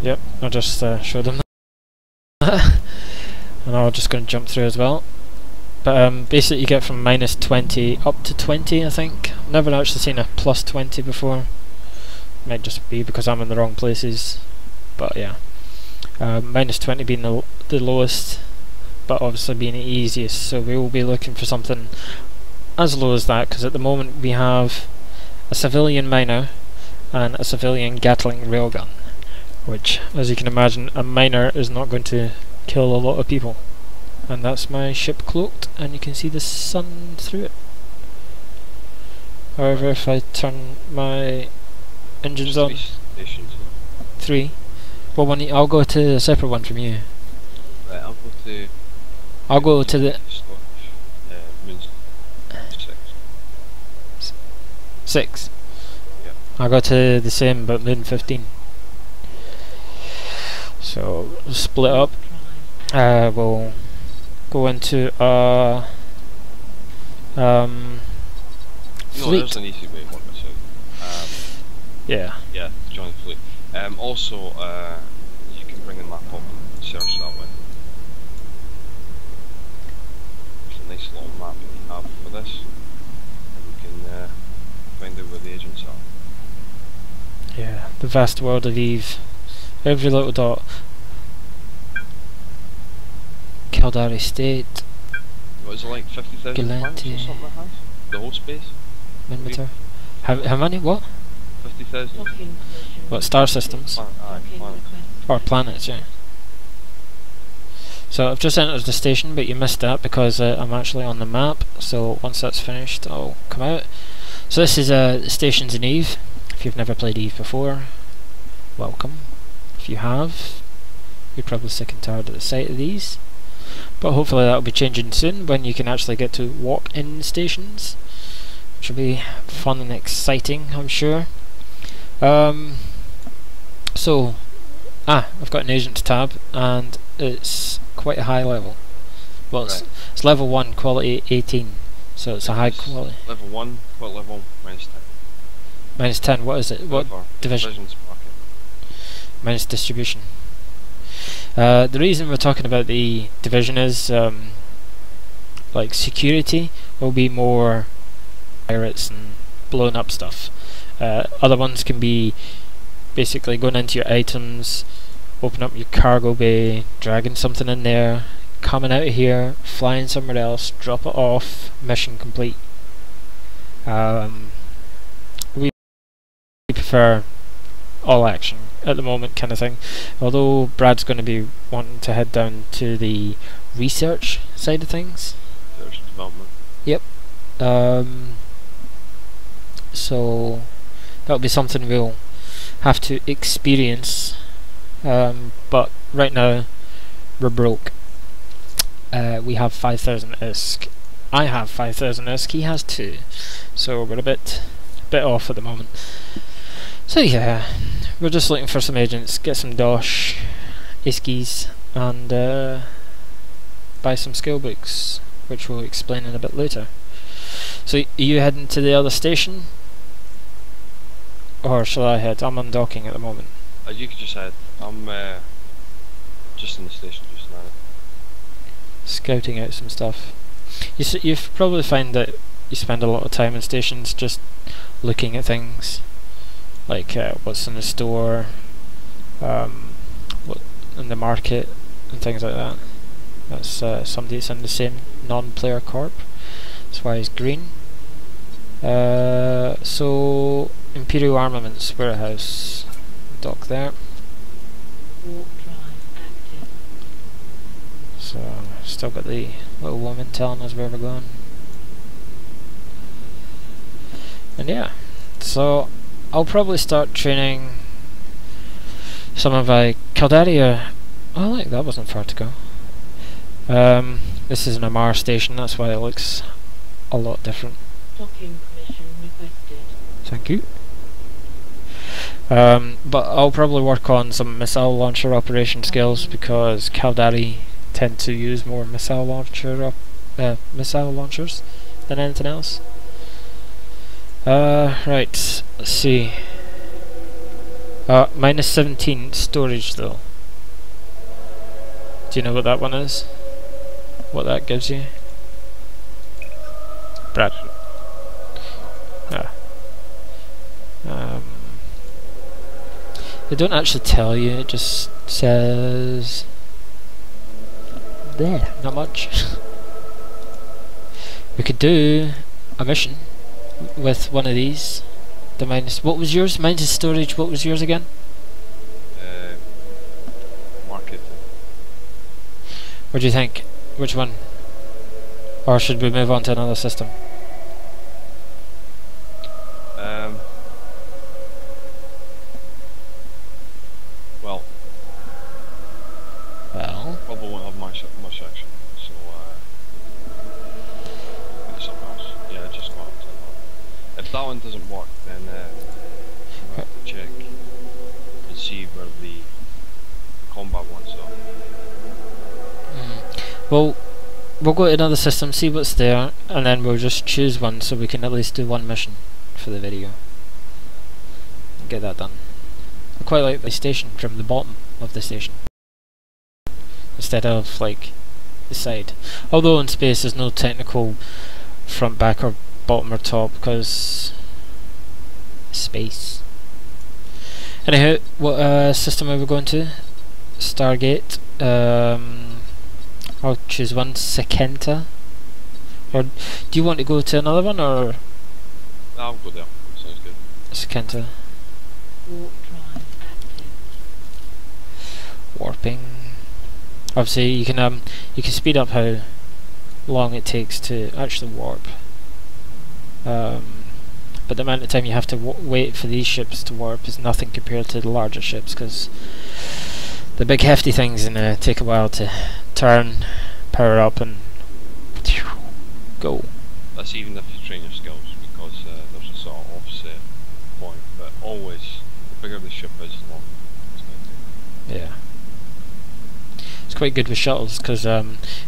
Yep, I'll just show them that. And I'm just going to jump through as well. But basically you get from -20 up to 20, I think. Never actually seen a +20 before. Might just be because I'm in the wrong places. But yeah. -20 being the lowest, but obviously being the easiest. So we will be looking for something as low as that, because at the moment we have a civilian miner and a civilian Gatling railgun. Which, as you can imagine, a miner is not going to kill a lot of people. And that's my ship cloaked, and you can see the sun through it. However, if I turn my engines on... 3? Well, I'll go to a separate one from you. Right, I'll go to the... Moon's 6. 6? Yeah. I'll go to the same, but moon 15. So, split up. We'll go into No, fleet. there's an easy way to work this out. Yeah. Yeah, join fleet. Also, you can bring the map up and search that way. There's a nice little map that you have for this, and you can find out where the agents are. Yeah, the vast world of Eve. Every little dot. Caldari State. What is it, like 50,000 planets or something it has? The whole space? Minmeter. How many? What? 50,000? What, star systems? Planets. Or planets, yeah. So I've just entered the station, but you missed that because I'm actually on the map. So once that's finished, I'll come out. So this is the stations in Eve. If you've never played Eve before, welcome. If you have, you're probably sick and tired of the sight of these. But hopefully that'll be changing soon when you can actually get to walk in stations, which will be fun and exciting, I'm sure. So, I've got an agent tab, and it's quite a high level. Well, Right. it's level 1, quality 18, so it's a high quality. Level 1, what level? -10. -10, what is it? What Whatever. division? Division's market. Minus distribution. The reason we're talking about the division is like security will be more pirates and blowing up stuff. Other ones can be basically going into your items, open up your cargo bay, dragging something in there, coming out of here, flying somewhere else, drop it off, mission complete. We prefer all action at the moment kind of thing, although Brad's going to be wanting to head down to the research side of things. Research and development. Yep. So that'll be something we'll have to experience, but right now we're broke. We have 5,000 ISK. I have 5,000 ISK, he has 2, so we're a bit off at the moment. So yeah, we're just looking for some agents, get some dosh, iskies, and buy some skill books, which we'll explain in a bit later. So are you heading to the other station? Or shall I head? I'm undocking at the moment. You could just head. I'm just in the station just now. Scouting out some stuff. You probably find that you spend a lot of time in stations just looking at things. Like what's in the store, what in the market, and things like that. That's somebody that's in the same non-player corp. That's why he's green. So Imperial Armaments warehouse, dock there. So still got the little woman telling us where we're going. And yeah, so I'll probably start training some of my Caldaria. Oh, like that wasn't far to go. This is an Amar station, that's why it looks a lot different. Docking permission requested. Thank you. But I'll probably work on some missile launcher operation skills because Caldari tend to use more missile launchers than anything else. Right, let's see. Minus 17 storage though. Do you know what that one is? What that gives you? Brad. Ah. They don't actually tell you, it just says... There, not much. We could do a mission with one of these. The minus... What was yours? Minus storage, what was yours again? Market. What do you think? Which one? Or should we move on to another system? Well, probably won't have much action, so maybe something else. Yeah, just go up to that. If that one doesn't work, then we'll have to check and see where the combat ones are. Well, we'll go to another system, see what's there, and then we'll just choose one so we can at least do one mission for the video. Get that done. I quite like the station from the bottom of the station, instead of like the side. Although in space there's no technical front, back or bottom or top because space. Anyhow, what system are we going to? Stargate. I'll choose one, Sekenta. Or do you want to go to another one or? I'll go there. Sounds good. Sekenta. Warp drive active. Warping. Obviously, you can speed up how long it takes to actually warp. But the amount of time you have to wait for these ships to warp is nothing compared to the larger ships, because the big hefty things take a while to turn, power up, and go. That's even if you train your skills, because there's a sort of offset point. But always, the bigger the ship is, the longer it's going to take. Yeah. It's quite good with shuttles, because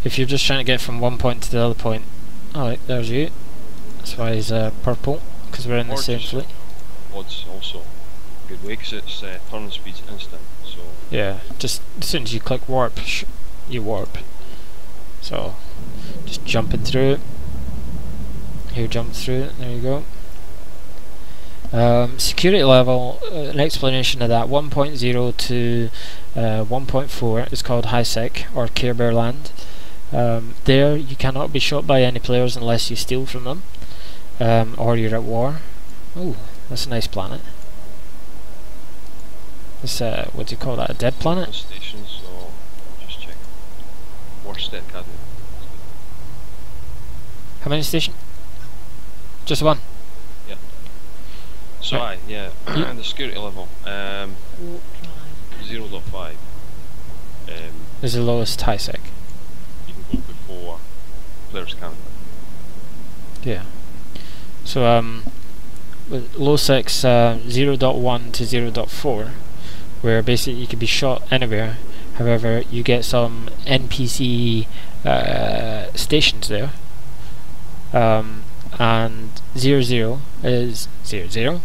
if you're just trying to get from one point to the other point... Alright, there's you. That's why he's purple, because we're in the same fleet. Odds also a good way, because its turn speed's instant, so... Yeah, just as soon as you click warp, you warp. So, just jumping through it. Here, jump through it, there you go. Security level, an explanation of that, 1.0 to 1.4 is called High Sec, or Care Bear Land. There you cannot be shot by any players unless you steal from them, or you're at war. Oh, that's a nice planet. This, what do you call that, a dead planet? Station, so I'll just check. Worst Academy. How many stations? Just one? Yeah. So right. yeah, and the security level, Warp drive. 0.5. Is the lowest High Sec. You can go before players can. Yeah. So with low sex 0.1 to 0.4, where basically you can be shot anywhere. However, you get some NPC stations there. And 0.0 is 0.0,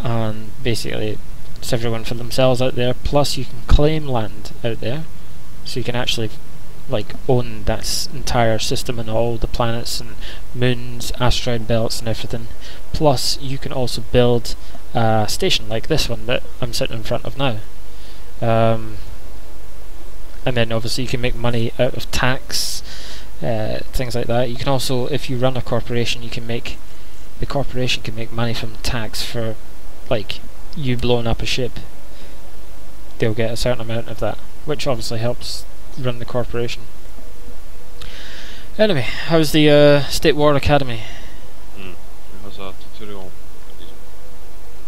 and basically it's everyone for themselves out there. Plus, you can claim land out there, so you can actually like own that entire system and all the planets and moons, asteroid belts and everything. Plus you can also build a station like this one that I'm sitting in front of now, and then obviously you can make money out of tax, things like that. You can also, if you run a corporation, you can make, the corporation can make money from tax for like you blowing up a ship. They'll get a certain amount of that, which obviously helps run the corporation. Anyway, how's the State War Academy? It has a tutorial.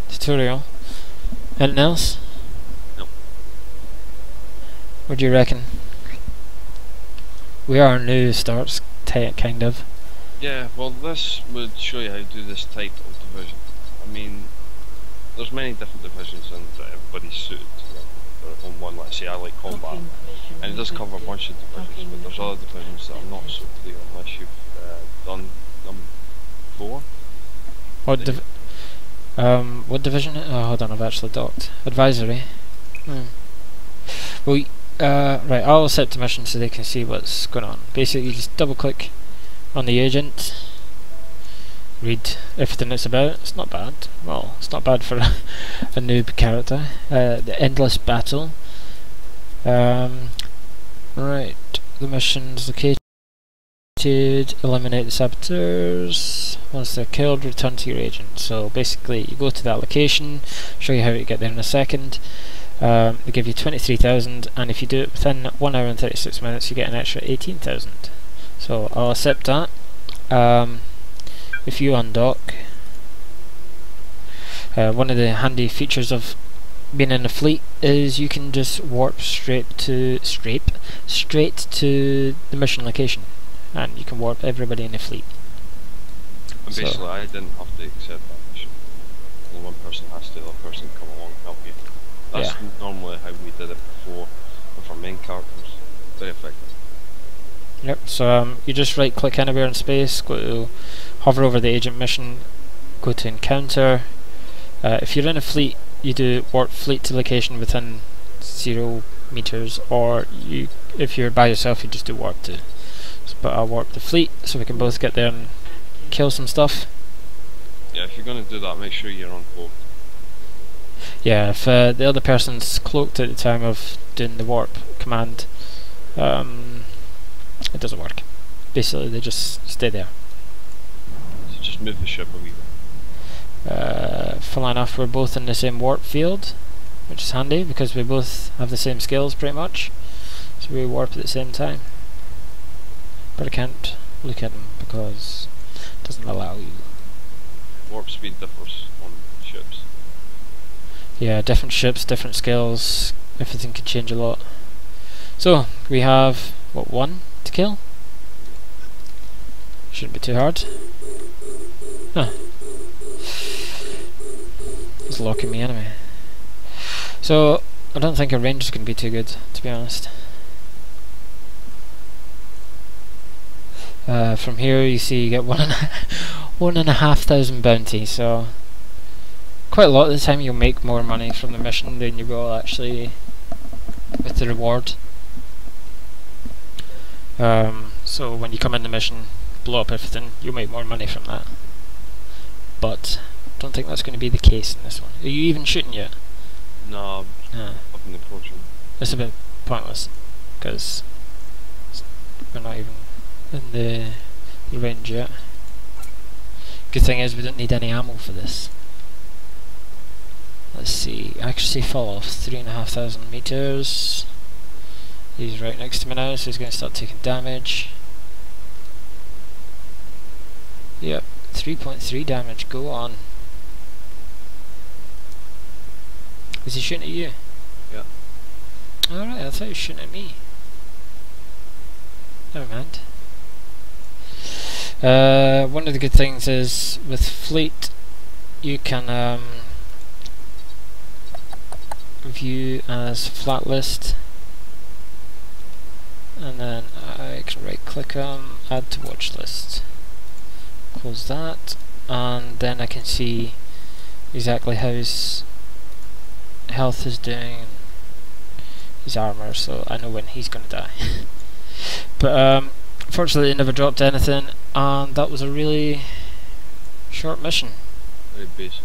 Tutorial? Anything else? Nope. What do you reckon? We are new starts, kind of. Yeah, well this would show you how to do this type of division. I mean, there's many different divisions and everybody's suited to their own one. Let's say I like combat, Docking permission and it does cover a bunch of divisions, but there's other divisions that are not so clear unless you've done them before. What What division? Oh, hold on, I've actually docked. Advisory. Well, right, I'll accept the mission so they can see what's going on. Basically, you just double click on the agent, read everything it's about. It's not bad. Well, it's not bad for a noob character. The endless battle. Right, the mission's located. Eliminate the saboteurs. Once they're killed, return to your agent. So basically, you go to that location. Show you how to get there in a second. They give you 23,000, and if you do it within 1 hour and 36 minutes, you get an extra 18,000. So I'll accept that. If you undock, one of the handy features of being in a fleet is you can just warp straight to the mission location, and you can warp everybody in the fleet. And basically, I didn't have to accept that mission. Only one person has to, the other person come along and help you. That's normally how we did it before with our main characters. Very effective. Yep, so you just right click anywhere in space, go to hover over the agent mission, go to encounter. If you're in a fleet, you do warp fleet to location within 0 meters, or if you're by yourself, you just do warp to. But I'll warp the fleet so we can both get there and kill some stuff. Yeah, if you're going to do that, make sure you're on cloak. Yeah, if the other person's cloaked at the time of doing the warp command, it doesn't work. Basically, they just stay there. So just move the ship a wee bit. Funnily enough, we're both in the same warp field, which is handy because we both have the same skills pretty much. So we warp at the same time. But I can't look at them because it doesn't allow you. Warp speed differs on ships. Yeah, different ships, different skills, everything can change a lot. So, we have, what, 1 to kill? Shouldn't be too hard. Huh. It's locking me anyway. So, I don't think our range is going to be too good, to be honest. From here you see you get 1,500 bounty, so quite a lot of the time you'll make more money from the mission than you will actually with the reward. So when you come in the mission, blow up everything, you'll make more money from that. But I don't think that's going to be the case in this one. Are you even shooting yet? No, up in the approaching. It's a bit pointless because we're not even in the range yet. Good thing is we don't need any ammo for this. Let's see, accuracy fall off 3,500 meters. He's right next to me now, so he's going to start taking damage. Yep, 3.3 damage, go on. Is he shooting at you? Yeah. Alright, I thought he was shooting at me. Never mind. One of the good things is with fleet you can view as flat list, and then I can right click on add to watch list, close that, and then I can see exactly how his health is doing, his armor, so I know when he's gonna die. But fortunately it never dropped anything, and that was a really short mission. Very basic.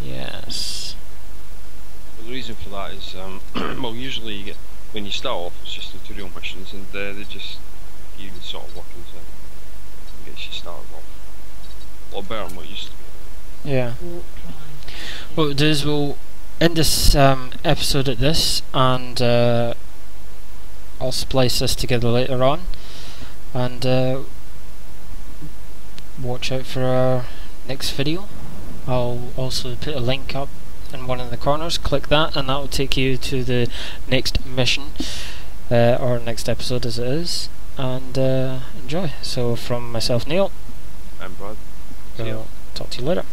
Yes. Well, the reason for that is, well, usually you get, when you start off, it's just tutorial missions, and they just give you the sort of workings and get you started off. A lot better than what it used to be. Yeah. What we'll do is we'll end this episode at this, and I'll splice this together later on, and watch out for our next video. I'll also put a link up in one of the corners, click that and that will take you to the next mission, or next episode as it is, and enjoy. So from myself, Neil, I'm Brad. See ya. Talk to you later.